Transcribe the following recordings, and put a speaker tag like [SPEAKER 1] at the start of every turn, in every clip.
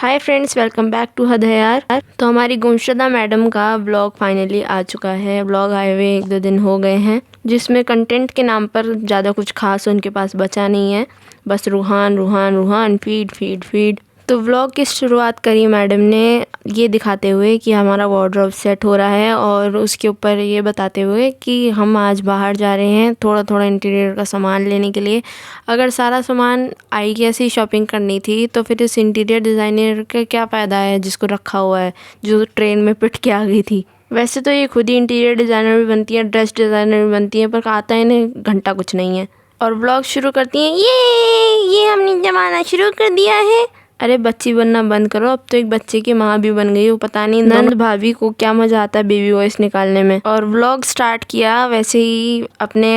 [SPEAKER 1] Hi friends, welcome back to हदयार। तो हमारी गुमशुदा मैडम का ब्लॉग फाइनली आ चुका है। ब्लॉग आए हुए 1-2 दिन हो गए हैं, जिसमें कंटेंट के नाम पर ज़्यादा कुछ खास उनके पास बचा नहीं है। बस Ruhan Ruhan Ruhan, feed feed feed. तो व्लॉग की शुरुआत करी मैडम ने ये दिखाते हुए कि हमारा वार्डरोब सेट हो रहा है, और उसके ऊपर ये बताते हुए कि हम आज बाहर जा रहे हैं थोड़ा थोड़ा इंटीरियर का सामान लेने के लिए। अगर सारा सामान IKEA से शॉपिंग करनी थी तो फिर इस इंटीरियर डिज़ाइनर का क्या फ़ायदा है जिसको रखा हुआ है, जो ट्रेन में पिट के आ गई थी। वैसे तो ये खुद ही इंटीरियर डिज़ाइनर भी बनती है, ड्रेस डिज़ाइनर भी बनती है, पर आता है इन्हें घंटा कुछ नहीं है। और ब्लॉग शुरू करती हैं, ये हमने जमाना शुरू कर दिया है। अरे बच्ची बनना बंद करो, अब तो एक बच्चे की माँ भी बन गई हो। पता नहीं नंद भाभी को क्या मजा आता है बेबी वॉइस निकालने में। और व्लॉग स्टार्ट किया वैसे ही अपने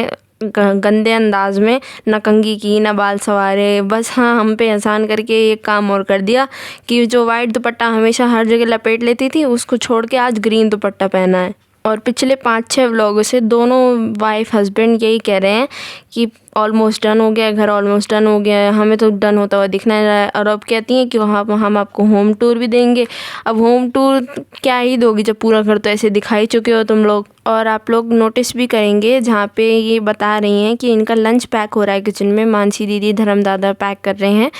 [SPEAKER 1] गंदे अंदाज में, न कंघी की न बाल संवारे, बस हाँ हम पे एहसान करके एक काम और कर दिया कि जो वाइट दुपट्टा हमेशा हर जगह लपेट लेती थी उसको छोड़ के आज ग्रीन दुपट्टा पहना है। और पिछले 5-6 व्लॉगों से दोनों वाइफ हस्बैंड यही कह रहे हैं कि ऑलमोस्ट डन हो गया है घर, ऑलमोस्ट डन हो गया है, हमें तो डन होता हुआ दिख नहीं रहा है। और अब कहती हैं कि हम आपको होम टूर भी देंगे। अब होम टूर क्या ही दोगी जब पूरा घर तो ऐसे दिखाई चुके हो तुम लोग। और आप लोग नोटिस भी करेंगे जहाँ पे ये बता रही हैं कि इनका लंच पैक हो रहा है किचन में, मानसी दीदी धर्म दादा पैक कर रहे हैं।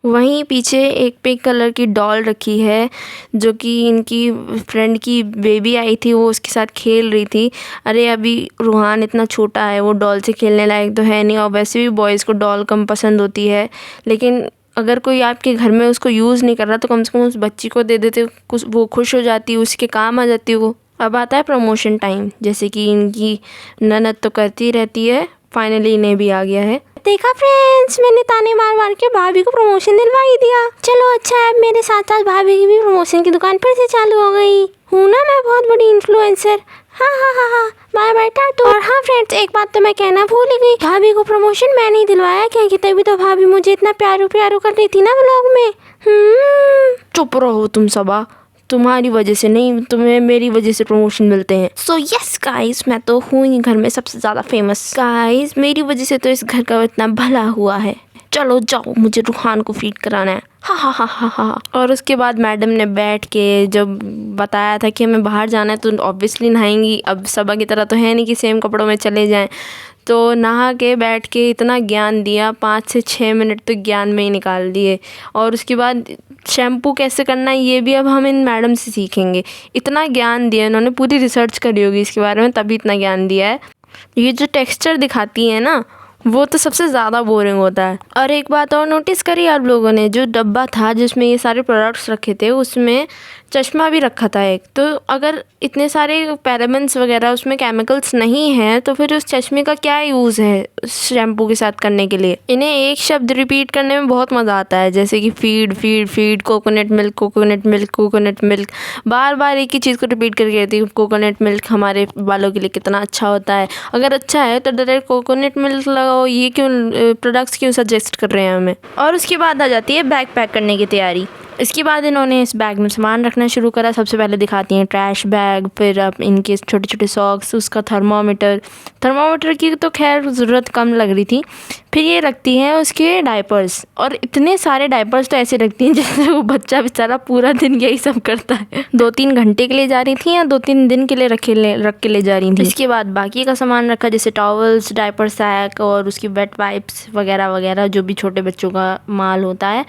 [SPEAKER 1] वहीं पीछे एक पिंक कलर की डॉल रखी है जो कि इनकी फ्रेंड की बेबी आई थी, वो उसके साथ खेल रही थी। अरे अभी रूहान इतना छोटा है, वो डॉल से खेलने लायक तो है नहीं। और वैसे भी बॉयज़ को डॉल कम पसंद होती है, लेकिन अगर कोई आपके घर में उसको यूज़ नहीं कर रहा तो कम से कम उस बच्ची को दे देते, कुछ वो खुश हो जाती, उसके काम आ जाती वो। अब आता है प्रमोशन टाइम, जैसे कि इनकी ननद तो करती रहती है, फाइनली इन्हें भी आ गया है। देखा फ्रेंड्स, मैंने ताने मार मार के भाभी को प्रमोशन दिलवा ही दिया। चलो अच्छा है, मेरे साथ साथ भाभी की भी प्रमोशन की दुकान फिर से चालू हो गई। हूँ ना मैं बहुत बड़ी इन्फ्लुएंसर। हाँ, बाय बाय टाटू। और हाँ फ्रेंड्स, एक बात तो मैं कहना भूल ही गई, भाभी को प्रमोशन मैंने ही दिलवाया, क्योंकि तभी तो भाभी मुझे इतना प्यारू प्यारू कर रही थी ना व्लॉग में। चुप रहो तुम सबा, तुम्हारी वजह से नहीं, तुम्हें मेरी वजह से प्रमोशन मिलते हैं। सो यस गाइस, मैं तो हूँ ही घर में सबसे ज़्यादा फेमस। गाइस मेरी वजह से तो इस घर का इतना भला हुआ है। चलो जाओ, मुझे रूहान को फीड कराना है। हा। और उसके बाद मैडम ने बैठ के जब बताया था कि हमें बाहर जाना है तो ऑब्वियसली नहाएंगी। अब सबा की तरह तो है नहीं कि सेम कपड़ों में चले जाएं, तो नहा के बैठ के इतना ज्ञान दिया, 5 से 6 मिनट तो ज्ञान में ही निकाल दिए। और उसके बाद शैम्पू कैसे करना है ये भी अब हम इन मैडम से सीखेंगे। इतना ज्ञान दिया इन्होंने, पूरी रिसर्च करी होगी इसके बारे में, तभी इतना ज्ञान दिया है। ये जो टेक्सचर दिखाती है ना, वो तो सबसे ज़्यादा बोरिंग होता है। और एक बात और नोटिस करी आप लोगों ने, जो डब्बा था जिसमें ये सारे प्रोडक्ट्स रखे थे उसमें चश्मा भी रखा था एक। तो अगर इतने सारे पैराबेन्स वगैरह उसमें केमिकल्स नहीं हैं तो फिर उस चश्मे का क्या यूज़ है शैम्पू के साथ करने के लिए। इन्हें एक शब्द रिपीट करने में बहुत मज़ा आता है, जैसे कि feed feed feed, coconut milk coconut milk coconut milk. बार बार एक ही चीज़ को रिपीट करके कहती है कोकोनट मिल्क हमारे बालों के लिए कितना अच्छा होता है। अगर अच्छा है तो डायरेक्ट कोकोनट मिल्क लगाओ, ये क्यों प्रोडक्ट्स क्यों सजेस्ट कर रहे हैं हमें। और उसके बाद आ जाती है बैग पैक करने की तैयारी। इसके बाद इन्होंने इस बैग में सामान रखना शुरू करा। सबसे पहले दिखाती हैं ट्रैश बैग, फिर अब इनके छोटे छोटे सॉक्स, उसका थर्मामीटर की तो खैर ज़रूरत कम लग रही थी। फिर ये रखती हैं उसके डायपर्स, और इतने सारे डायपर्स तो ऐसे रखती हैं जैसे वो बच्चा बेचारा पूरा दिन यही सब करता है। 2-3 घंटे के लिए जा रही थी या 2-3 दिन के लिए रख के ले जा रही थी। इसके बाद बाकी का सामान रखा, जैसे टॉवल्स, डायपर सैक और उसकी वेट वाइप्स वगैरह वगैरह, जो भी छोटे बच्चों का माल होता है।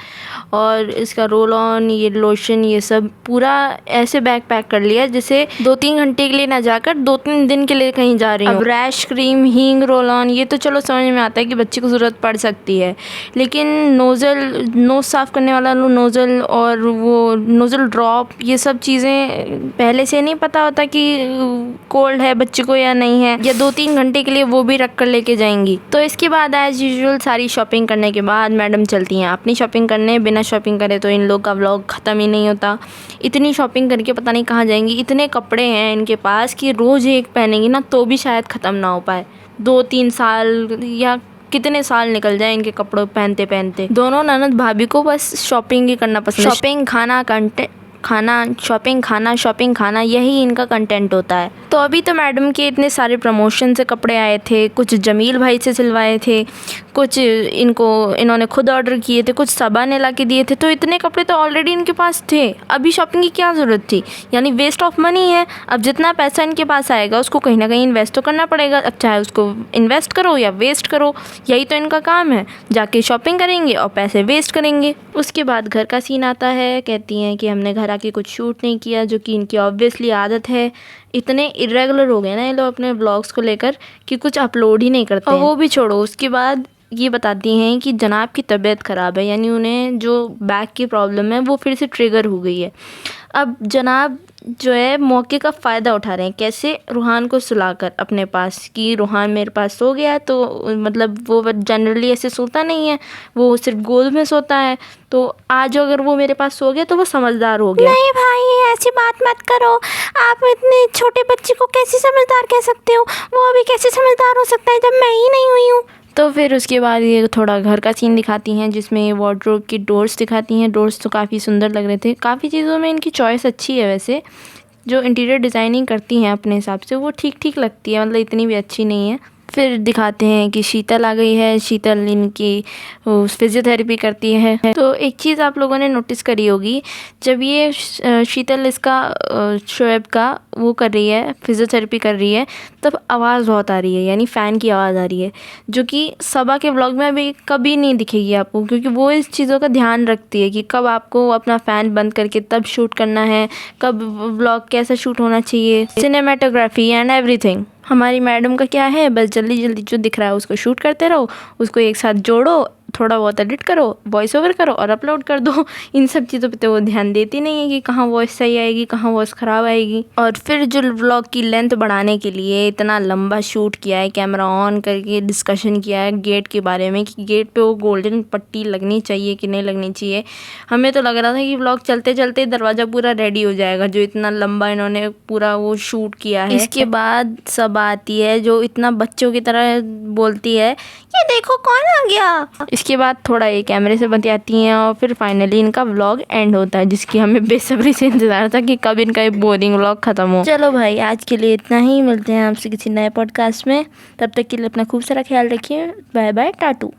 [SPEAKER 1] और इसका रोल ऑन, ये लोशन, ये सब पूरा ऐसे बैग पैक कर लिया जैसे 2-3 घंटे के लिए ना जाकर 2-3 दिन के लिए कहीं जा रही हूँ। अब रैश क्रीम, हींग, रोल ऑन, ये तो चलो समझ में आता है कि बच्चे को ज़रूरत पड़ सकती है, लेकिन नोज़ साफ़ करने वाला नोज़ल और वो नोज़ल ड्रॉप, ये सब चीज़ें पहले से नहीं पता होता कि कोल्ड है बच्चे को या नहीं है, या 2-3 घंटे के लिए वो भी रख कर लेके जाएंगी। तो इसके बाद एज़ यूजुअल सारी शॉपिंग करने के बाद मैडम चलती हैं अपनी शॉपिंग करने। बिना शॉपिंग करे तो इन लोग का व्लॉग ख़त्म ही नहीं होता। इतनी शॉपिंग करके पता नहीं कहाँ जाएंगी। इतने कपड़े हैं इनके पास कि रोज़ एक पहनेंगी ना तो भी शायद ख़त्म ना हो पाए। 2-3 साल या कितने साल निकल जाए इनके कपड़ों पहनते पहनते। दोनों ननद भाभी को बस शॉपिंग ही करना पसंद है। शॉपिंग, शॉपिंग खाना, यही इनका कंटेंट होता है। तो अभी तो मैडम के इतने सारे प्रमोशन से कपड़े आए थे, कुछ जमील भाई से सिलवाए थे, कुछ इन्होंने खुद ऑर्डर किए थे, कुछ सबा ने ला के दिए थे। तो इतने कपड़े तो ऑलरेडी इनके पास थे, अभी शॉपिंग की क्या ज़रूरत थी? यानी वेस्ट ऑफ मनी है। अब जितना पैसा इनके पास आएगा उसको कहीं ना कहीं इन्वेस्ट तो करना पड़ेगा। अब चाहे उसको इन्वेस्ट करो या वेस्ट करो, यही तो इनका काम है। जाके शॉपिंग करेंगे और पैसे वेस्ट करेंगे। उसके बाद घर का सीन आता है। कहती हैं कि हमने घर आके कुछ शूट नहीं किया, जो कि इनकी ऑब्वियसली आदत है। इतने इरेगुलर हो गए ना ये लोग अपने व्लॉग्स को लेकर कि कुछ अपलोड ही नहीं करते हैं। और वो भी छोड़ो, उसके बाद ये बताती हैं कि जनाब की तबीयत ख़राब है, यानी उन्हें जो बैक की प्रॉब्लम है वो फिर से ट्रिगर हो गई है। अब जनाब जो है मौके का फ़ायदा उठा रहे हैं। कैसे? रूहान को सुलाकर अपने पास, कि रूहान मेरे पास सो गया। तो मतलब वो जनरली ऐसे सोता नहीं है, वो सिर्फ गोद में सोता है। तो आज अगर वो मेरे पास सो गया तो वो समझदार हो गया।
[SPEAKER 2] नहीं भाई, ऐसी बात मत करो। आप इतने छोटे बच्चे को कैसे समझदार कह सकते हो? वो अभी कैसे समझदार हो सकता है जब मैं ही नहीं हुई हूँ?
[SPEAKER 1] तो फिर उसके बाद ये थोड़ा घर का सीन दिखाती हैं, जिसमें वार्डरोब की डोर्स दिखाती हैं। डोर्स तो काफ़ी सुंदर लग रहे थे। काफ़ी चीज़ों में इनकी चॉइस अच्छी है वैसे। जो इंटीरियर डिज़ाइनिंग करती हैं अपने हिसाब से वो ठीक ठीक लगती है, मतलब इतनी भी अच्छी नहीं है। फिर दिखाते हैं कि शीतल आ गई है। शीतल इनकी फिज़ियोथेरेपी करती है। तो एक चीज़ आप लोगों ने नोटिस करी होगी, जब ये शीतल इसका शोएब का वो कर रही है, फिज़ियोथेरेपी कर रही है, तब आवाज़ बहुत आ रही है, यानी फ़ैन की आवाज़ आ रही है, जो कि सबा के व्लॉग में अभी कभी नहीं दिखेगी आपको, क्योंकि वो इस चीज़ों का ध्यान रखती है कि कब आपको अपना फ़ैन बंद करके तब शूट करना है, कब व्लॉग कैसा शूट होना चाहिए, सिनेमेटोग्राफी एंड एवरीथिंग। हमारी मैडम का क्या है, बस जल्दी जल्दी जो दिख रहा है उसको शूट करते रहो, उसको एक साथ जोड़ो, थोड़ा बहुत एडिट करो, वॉइस ओवर करो और अपलोड कर दो। इन सब चीज़ों पे तो वो ध्यान देती नहीं है कि कहाँ वॉइस सही आएगी, कहाँ वॉइस ख़राब आएगी। और फिर जो व्लॉग की लेंथ बढ़ाने के लिए इतना लंबा शूट किया है, कैमरा ऑन करके डिस्कशन किया है गेट के बारे में कि गेट पे वो गोल्डन पट्टी लगनी चाहिए कि नहीं लगनी चाहिए। हमें तो लग रहा था कि व्लॉग चलते चलते दरवाज़ा पूरा रेडी हो जाएगा, जो इतना लंबा इन्होंने पूरा वो शूट किया है। इसके बाद सब आती है जो इतना बच्चों की तरह बोलती है,
[SPEAKER 2] ये देखो कौन आ गया।
[SPEAKER 1] इसके बाद थोड़ा ये कैमरे से बतियाती हैं और फिर फाइनली इनका व्लॉग एंड होता है, जिसकी हमें बेसब्री से इंतज़ार था कि कब इनका ये बोरिंग व्लॉग ख़त्म हो।
[SPEAKER 2] चलो भाई, आज के लिए इतना ही। मिलते हैं आपसे किसी नए पॉडकास्ट में। तब तक के लिए अपना खूब सारा ख्याल रखिए। Bye bye, टाटू।